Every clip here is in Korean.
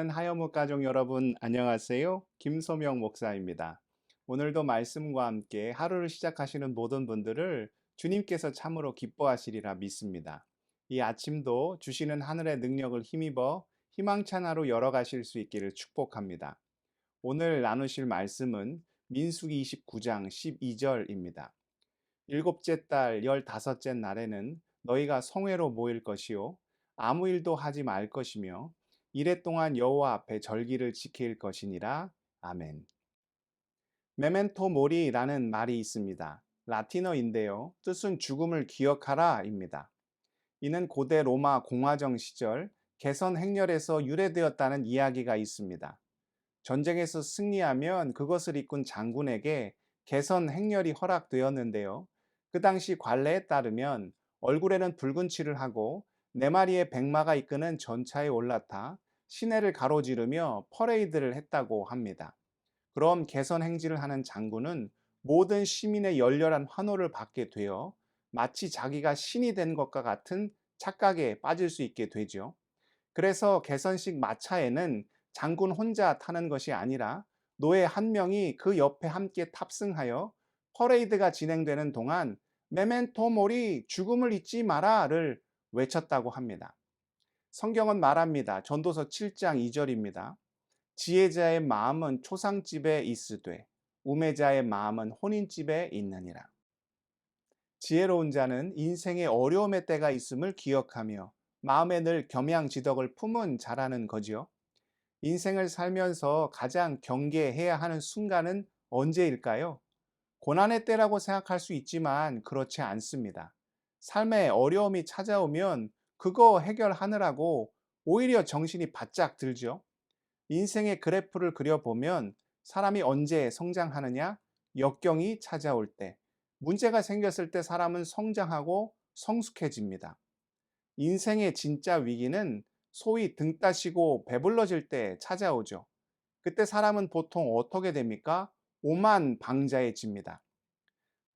사랑하는 하여무 가족 여러분, 안녕하세요. 김소명 목사입니다. 오늘도 말씀과 함께 하루를 시작하시는 모든 분들을 주님께서 참으로 기뻐하시리라 믿습니다. 이 아침도 주시는 하늘의 능력을 힘입어 희망찬 하루 열어가실 수 있기를 축복합니다. 오늘 나누실 말씀은 민수기 29장 12절입니다. 일곱째 달 15째 날에는 너희가 성회로 모일 것이요 아무 일도 하지 말 것이며 이레 동안 여호와 앞에 절기를 지킬 것이니라. 아멘. 메멘토 모리라는 말이 있습니다. 라틴어인데요. 뜻은 죽음을 기억하라입니다. 이는 고대 로마 공화정 시절 개선 행렬에서 유래되었다는 이야기가 있습니다. 전쟁에서 승리하면 그것을 이끈 장군에게 개선 행렬이 허락되었는데요. 그 당시 관례에 따르면 얼굴에는 붉은 칠을 하고 네 마리의 백마가 이끄는 전차에 올라타 시내를 가로지르며 퍼레이드를 했다고 합니다. 그럼 개선 행진을 하는 장군은 모든 시민의 열렬한 환호를 받게 되어 마치 자기가 신이 된 것과 같은 착각에 빠질 수 있게 되죠. 그래서 개선식 마차에는 장군 혼자 타는 것이 아니라 노예 한 명이 그 옆에 함께 탑승하여 퍼레이드가 진행되는 동안 메멘토 모리 죽음을 잊지 마라를 외쳤다고 합니다. 성경은 말합니다. 전도서 7장 2절입니다. 지혜자의 마음은 초상집에 있으되 우매자의 마음은 혼인집에 있느니라. 지혜로운 자는 인생의 어려움의 때가 있음을 기억하며 마음에 늘 겸양지덕을 품은 자라는 거지요. 인생을 살면서 가장 경계해야 하는 순간은 언제일까요? 고난의 때라고 생각할 수 있지만 그렇지 않습니다. 삶에 어려움이 찾아오면 그거 해결하느라고 오히려 정신이 바짝 들죠. 인생의 그래프를 그려보면 사람이 언제 성장하느냐? 역경이 찾아올 때, 문제가 생겼을 때 사람은 성장하고 성숙해집니다. 인생의 진짜 위기는 소위 등 따시고 배불러질 때 찾아오죠. 그때 사람은 보통 어떻게 됩니까? 오만방자해집니다.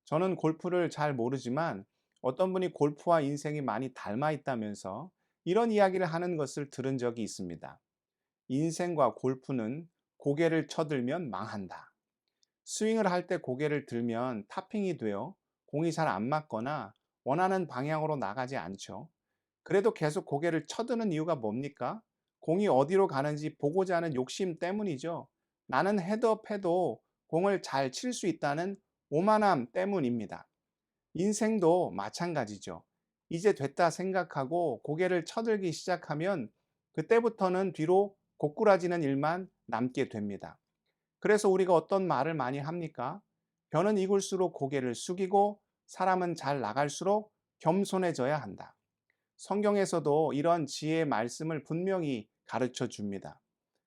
저는 골프를 잘 모르지만 어떤 분이 골프와 인생이 많이 닮아 있다면서 이런 이야기를 하는 것을 들은 적이 있습니다. 인생과 골프는 고개를 쳐들면 망한다. 스윙을 할 때 고개를 들면 타핑이 되어 공이 잘 안 맞거나 원하는 방향으로 나가지 않죠. 그래도 계속 고개를 쳐드는 이유가 뭡니까? 공이 어디로 가는지 보고자 하는 욕심 때문이죠. 나는 헤드업해도 공을 잘 칠 수 있다는 오만함 때문입니다. 인생도 마찬가지죠. 이제 됐다 생각하고 고개를 쳐들기 시작하면 그때부터는 뒤로 고꾸라지는 일만 남게 됩니다. 그래서 우리가 어떤 말을 많이 합니까? 벼는 익을수록 고개를 숙이고 사람은 잘 나갈수록 겸손해져야 한다. 성경에서도 이런 지혜의 말씀을 분명히 가르쳐 줍니다.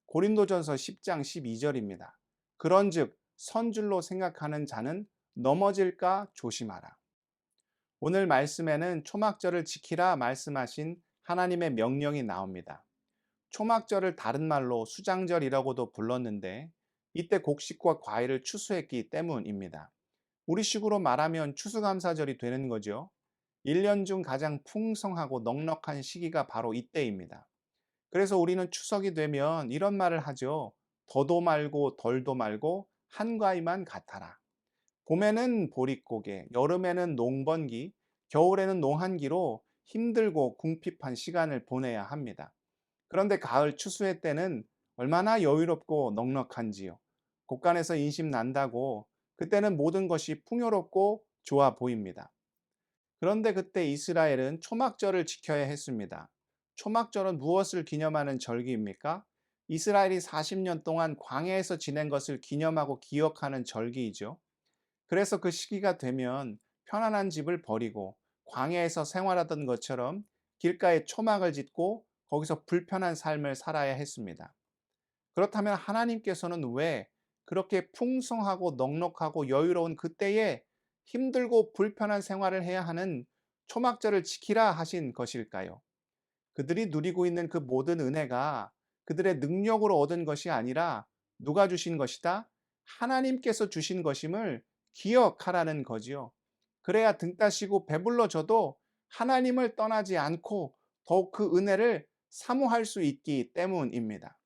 고린도전서 10장 12절입니다. 그런즉 선줄로 생각하는 자는 넘어질까 조심하라. 오늘 말씀에는 초막절을 지키라 말씀하신 하나님의 명령이 나옵니다. 초막절을 다른 말로 수장절이라고도 불렀는데 이때 곡식과 과일을 추수했기 때문입니다. 우리식으로 말하면 추수감사절이 되는 거죠. 1년 중 가장 풍성하고 넉넉한 시기가 바로 이때입니다. 그래서 우리는 추석이 되면 이런 말을 하죠. 더도 말고 덜도 말고 한가위만 같아라. 봄에는 보릿고개, 여름에는 농번기, 겨울에는 농한기로 힘들고 궁핍한 시간을 보내야 합니다. 그런데 가을 추수의 때는 얼마나 여유롭고 넉넉한지요. 곳간에서 인심 난다고 그때는 모든 것이 풍요롭고 좋아 보입니다. 그런데 그때 이스라엘은 초막절을 지켜야 했습니다. 초막절은 무엇을 기념하는 절기입니까? 이스라엘이 40년 동안 광야에서 지낸 것을 기념하고 기억하는 절기이죠. 그래서 그 시기가 되면 편안한 집을 버리고 광야에서 생활하던 것처럼 길가에 초막을 짓고 거기서 불편한 삶을 살아야 했습니다. 그렇다면 하나님께서는 왜 그렇게 풍성하고 넉넉하고 여유로운 그때에 힘들고 불편한 생활을 해야 하는 초막절을 지키라 하신 것일까요? 그들이 누리고 있는 그 모든 은혜가 그들의 능력으로 얻은 것이 아니라 누가 주신 것이다? 하나님께서 주신 것임을 기억하라는 거지요. 그래야 등 따시고 배불러져도 하나님을 떠나지 않고 더욱 그 은혜를 사모할 수 있기 때문입니다.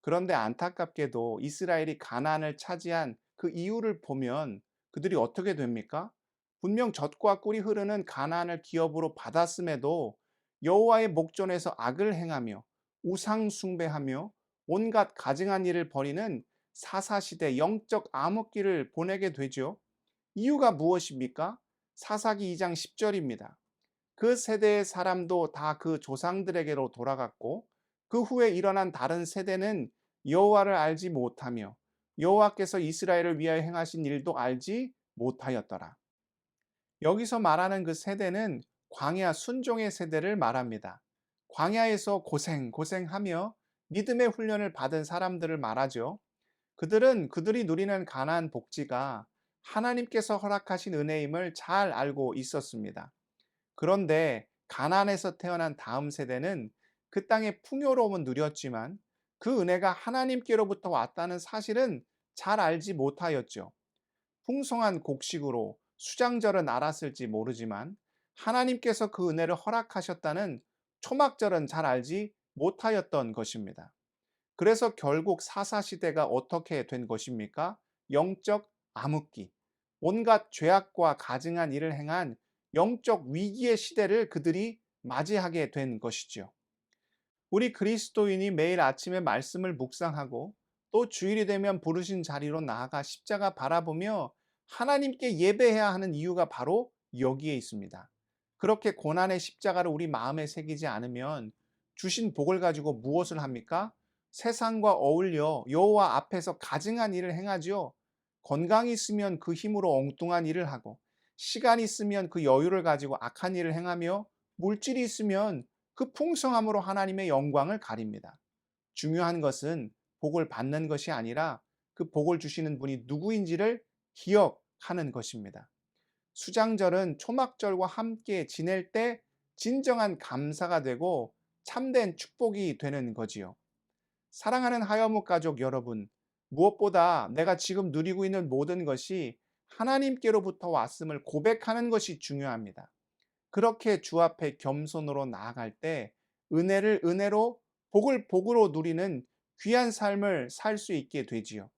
그런데 안타깝게도 이스라엘이 가나안을 차지한 그 이유를 보면 그들이 어떻게 됩니까? 분명 젖과 꿀이 흐르는 가나안을 기업으로 받았음에도 여호와의 목전에서 악을 행하며 우상 숭배하며 온갖 가증한 일을 벌이는 사사시대 영적 암흑기를 보내게 되죠. 이유가 무엇입니까? 사사기 2장 10절입니다. 그 세대의 사람도 다 그 조상들에게로 돌아갔고 그 후에 일어난 다른 세대는 여호와를 알지 못하며 여호와께서 이스라엘을 위하여 행하신 일도 알지 못하였더라. 여기서 말하는 그 세대는 광야 순종의 세대를 말합니다. 광야에서 고생하며 믿음의 훈련을 받은 사람들을 말하죠. 그들은 그들이 누리는 가나안 복지가 하나님께서 허락하신 은혜임을 잘 알고 있었습니다. 그런데 가나안에서 태어난 다음 세대는 그 땅의 풍요로움은 누렸지만 그 은혜가 하나님께로부터 왔다는 사실은 잘 알지 못하였죠. 풍성한 곡식으로 수장절은 알았을지 모르지만 하나님께서 그 은혜를 허락하셨다는 초막절은 잘 알지 못하였던 것입니다. 그래서 결국 사사시대가 어떻게 된 것입니까? 영적 암흑기, 온갖 죄악과 가증한 일을 행한 영적 위기의 시대를 그들이 맞이하게 된 것이죠. 우리 그리스도인이 매일 아침에 말씀을 묵상하고 또 주일이 되면 부르신 자리로 나아가 십자가 바라보며 하나님께 예배해야 하는 이유가 바로 여기에 있습니다. 그렇게 고난의 십자가를 우리 마음에 새기지 않으면 주신 복을 가지고 무엇을 합니까? 세상과 어울려 여호와 앞에서 가증한 일을 행하지요. 건강이 있으면 그 힘으로 엉뚱한 일을 하고 시간이 있으면 그 여유를 가지고 악한 일을 행하며 물질이 있으면 그 풍성함으로 하나님의 영광을 가립니다. 중요한 것은 복을 받는 것이 아니라 그 복을 주시는 분이 누구인지를 기억하는 것입니다. 수장절은 초막절과 함께 지낼 때 진정한 감사가 되고 참된 축복이 되는 거지요. 사랑하는 하여묵 가족 여러분, 무엇보다 내가 지금 누리고 있는 모든 것이 하나님께로부터 왔음을 고백하는 것이 중요합니다. 그렇게 주 앞에 겸손으로 나아갈 때 은혜를 은혜로 복을 복으로 누리는 귀한 삶을 살 수 있게 되지요.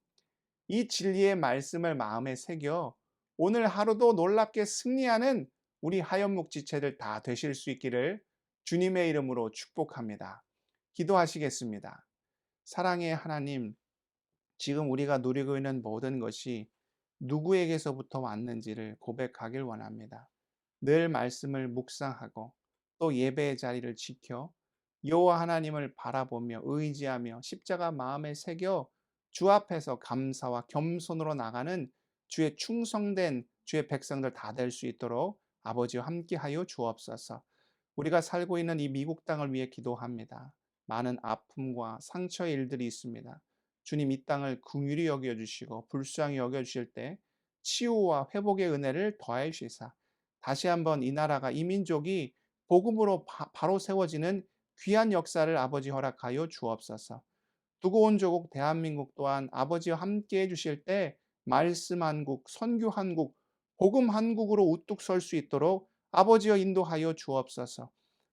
이 진리의 말씀을 마음에 새겨 오늘 하루도 놀랍게 승리하는 우리 하연묵 지체들 다 되실 수 있기를 주님의 이름으로 축복합니다. 기도하시겠습니다. 사랑의 하나님, 지금 우리가 누리고 있는 모든 것이 누구에게서부터 왔는지를 고백하길 원합니다. 늘 말씀을 묵상하고 또 예배의 자리를 지켜 여호와 하나님을 바라보며 의지하며 십자가 마음에 새겨 주 앞에서 감사와 겸손으로 나가는 주의 충성된 주의 백성들 다 될 수 있도록 아버지와 함께하여 주옵소서. 우리가 살고 있는 이 미국 땅을 위해 기도합니다. 많은 아픔과 상처의 일들이 있습니다. 주님 이 땅을 긍휼히 여겨주시고 불쌍히 여겨주실 때 치유와 회복의 은혜를 더해 주시사 다시 한번 이 나라가 이 민족이 복음으로 바로 세워지는 귀한 역사를 아버지 허락하여 주옵소서. 두고 온 조국 대한민국 또한 아버지와 함께 해주실 때 말씀 한국, 선교 한국, 복음 한국으로 우뚝 설 수 있도록 아버지여 인도하여 주옵소서.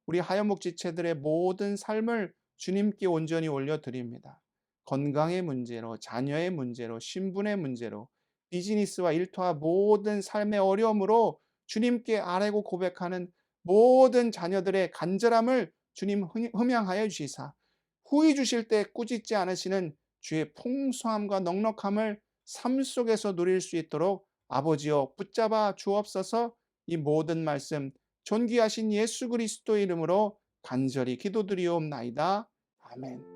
우리 하여목 지체들의 모든 삶을 주님께 온전히 올려드립니다. 건강의 문제로, 자녀의 문제로, 신분의 문제로, 비즈니스와 일터와 모든 삶의 어려움으로 주님께 아뢰고 고백하는 모든 자녀들의 간절함을 주님 흠양하여 주시사 후히 주실 때 꾸짖지 않으시는 주의 풍성함과 넉넉함을 삶 속에서 누릴 수 있도록 아버지여 붙잡아 주옵소서. 이 모든 말씀 존귀하신 예수 그리스도의 이름으로 간절히 기도드리옵나이다. 아멘.